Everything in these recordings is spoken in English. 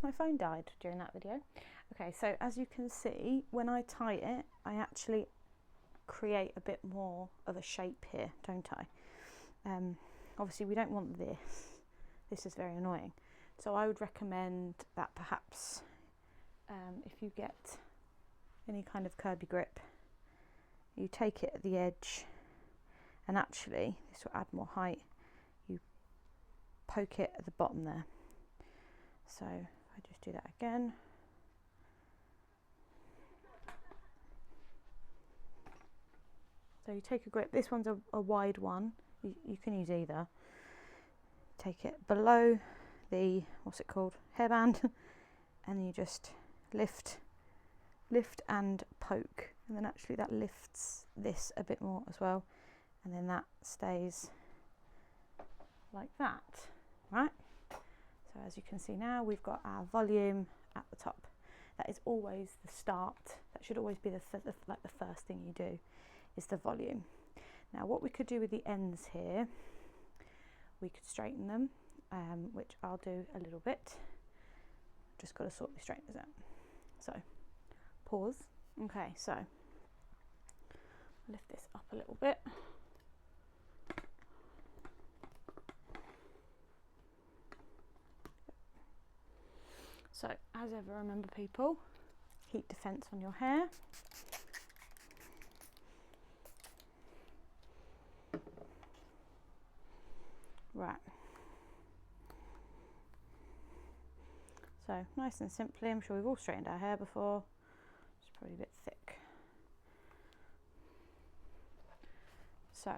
My phone died during that video. Okay, so as you can see, when I tie it, I actually create a bit more of a shape here, don't I? Obviously we don't want this. This is very annoying. So I would recommend that perhaps if you get any kind of curby grip, you take it at the edge, and actually this will add more height. You poke it at the bottom there. So I just do that again. So you take a grip, this one's a wide one, you can use either. Take it below the, what's it called, hairband, and then you just lift and poke, and then actually that lifts this a bit more as well, and then that stays like that, right? So as you can see now, we've got our volume at the top. That is always the start. That should always be the first thing you do, is the volume. Now what we could do with the ends here, we could straighten them, which I'll do a little bit. Just got to sort the straighteners out. So pause. Okay, so lift this up a little bit. So as ever, remember people, heat defense on your hair. Right. So nice and simply, I'm sure we've all straightened our hair before. It's probably a bit thick. So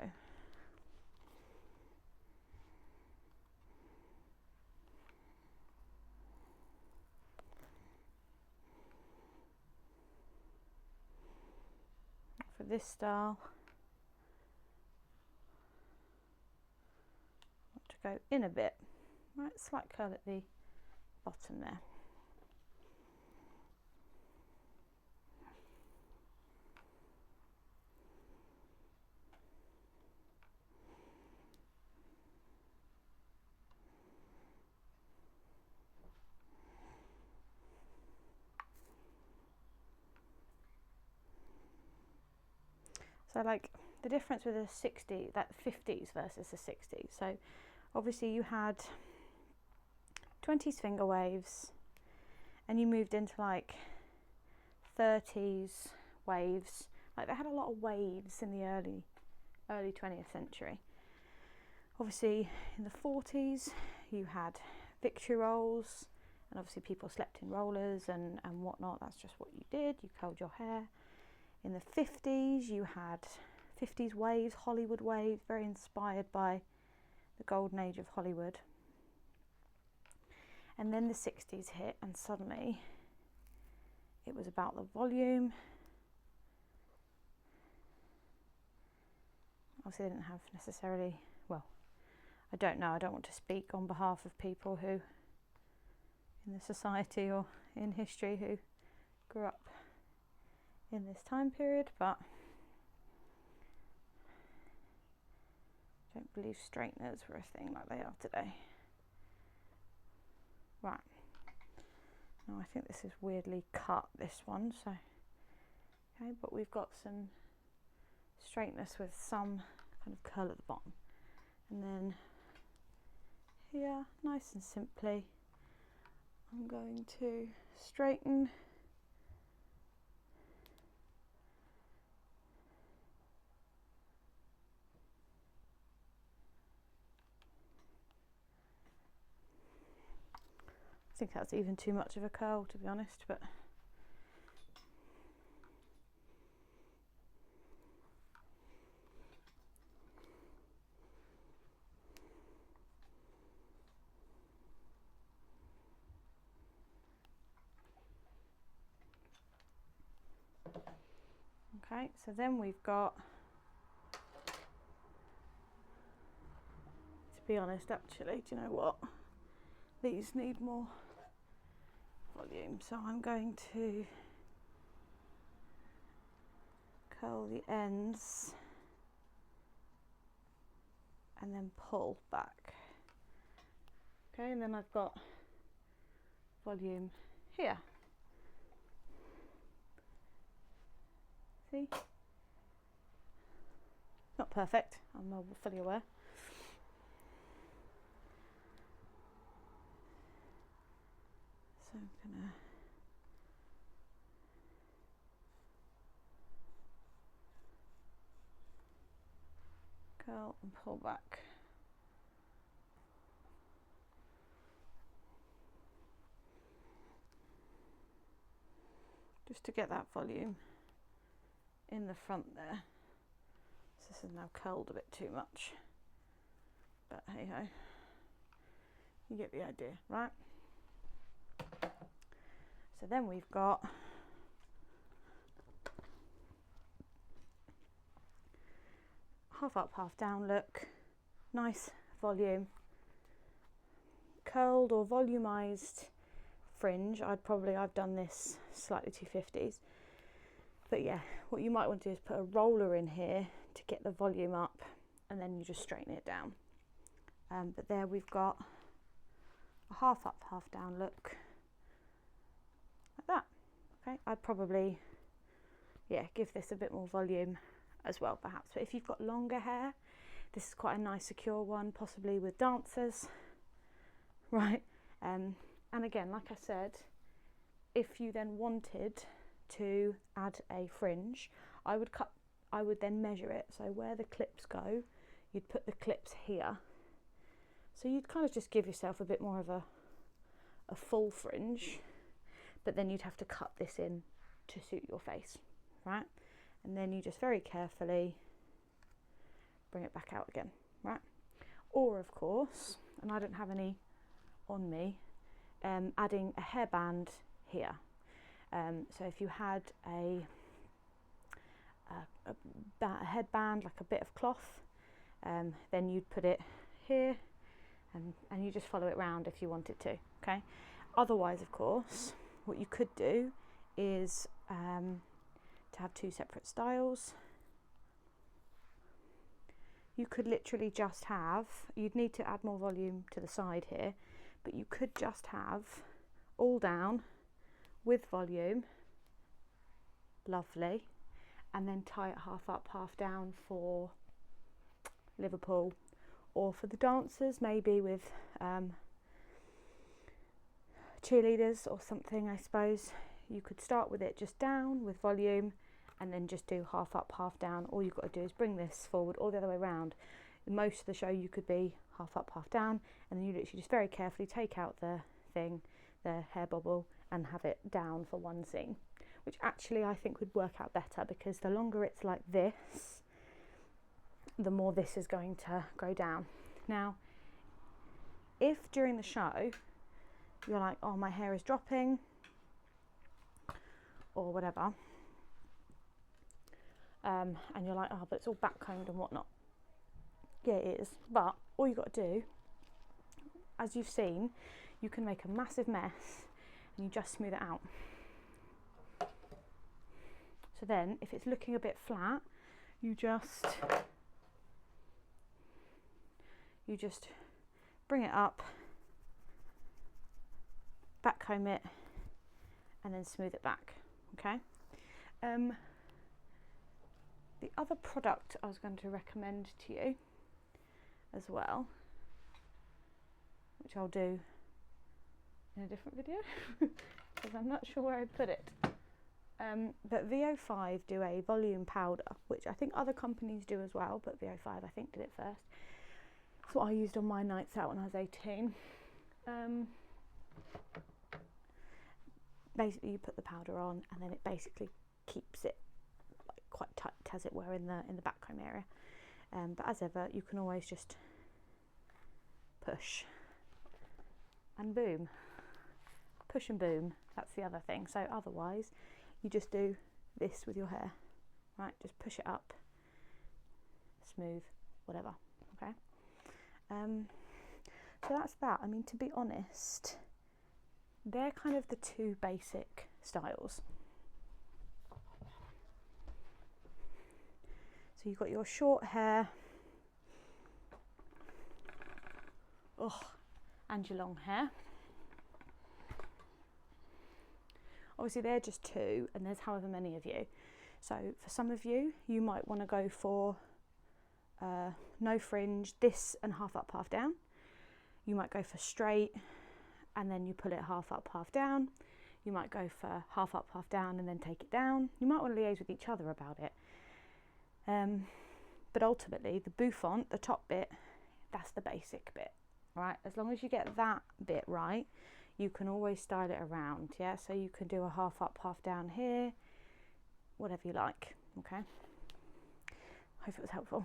for this style, I want to go in a bit, right, slight curl at the bottom there. So like the difference with the 60s, that 50s versus the 60s. So obviously you had 20s finger waves, and you moved into like 30s waves. Like they had a lot of waves in the early 20th century. Obviously in the 40s you had victory rolls, and obviously people slept in rollers and whatnot. That's just what you did, you curled your hair. In the 50s you had 50s waves, Hollywood waves, very inspired by the golden age of Hollywood. And then the 60s hit, and suddenly it was about the volume. Obviously they didn't have necessarily, well, I don't know, I don't want to speak on behalf of people who in the society or in history who grew up in this time period, but I don't believe straighteners were a thing like they are today. Right, now I think this is weirdly cut, this one, so okay, but we've got some straightness with some kind of curl at the bottom, and then here, nice and simply, I'm going to straighten I think that's even too much of a curl, to be honest, but okay, so then we've got, to be honest, actually, do you know what? These need more volume, so I'm going to curl the ends and then pull back. Okay, and then I've got volume here. See? Not perfect, I'm fully aware. So I'm gonna curl and pull back. Just to get that volume in the front there. So this is now curled a bit too much, but hey ho, you get the idea, right? So then we've got half up, half down look, nice volume, curled or volumized fringe. I've done this slightly 250s, but yeah, what you might want to do is put a roller in here to get the volume up, and then you just straighten it down. But there we've got a half up, half down look like that. Okay, I'd probably give this a bit more volume as well perhaps, but if you've got longer hair, this is quite a nice secure one, possibly with dancers, right? And again, like I said, if you then wanted to add a fringe, I would then measure it, so where the clips go, you'd put the clips here, so you'd kind of just give yourself a bit more of a full fringe, but then you'd have to cut this in to suit your face, right? And then you just very carefully bring it back out again, right? Or of course, and I don't have any on me, adding a hairband here. So if you had a headband, like a bit of cloth, then you'd put it here, and you just follow it round if you wanted to, okay? Otherwise, of course, what you could do is to have two separate styles. You could literally just have, you'd need to add more volume to the side here, but you could just have all down with volume, lovely, and then tie it half up, half down for Liverpool, or for the dancers, maybe with cheerleaders or something, I suppose. You could start with it just down with volume, and then just do half up, half down. All you've got to do is bring this forward or the other way around. In most of the show you could be half up, half down, and then you literally just very carefully take out the thing, the hair bobble, and have it down for one scene, which actually I think would work out better, because the longer it's like this, the more this is going to go down. Now, if during the show you're like, oh, my hair is dropping or whatever, and you're like, oh, but it's all back combed and whatnot. Yeah, it is, but all you've got to do, as you've seen, you can make a massive mess and you just smooth it out. So then if it's looking a bit flat, you just bring it up, back comb it, and then smooth it back, okay? The other product I was going to recommend to you as well, which I'll do in a different video because I'm not sure where I put it, but VO5 do a volume powder, which I think other companies do as well, but VO5 I think did it first. That's what I used on my nights out when I was 18. Basically you put the powder on, and then it basically keeps it like quite tight, as it were, in the back comb area. But as ever, you can always just push and boom, push and boom. That's the other thing. So otherwise you just do this with your hair, right? Just push it up, smooth, whatever, okay? So that's that. I mean, to be honest, they're kind of the two basic styles. So you've got your short hair, and your long hair. Obviously they're just 2 and there's however many of you. So for some of you, you might want to go for no fringe, this and half up, half down. You might go for straight and then you pull it half up, half down. You might go for half up, half down and then take it down. You might want to liaise with each other about it. But ultimately the bouffant, the top bit, that's the basic bit, right? As long as you get that bit right, you can always style it around, yeah? So you can do a half up, half down here, whatever you like, okay? Hope it was helpful.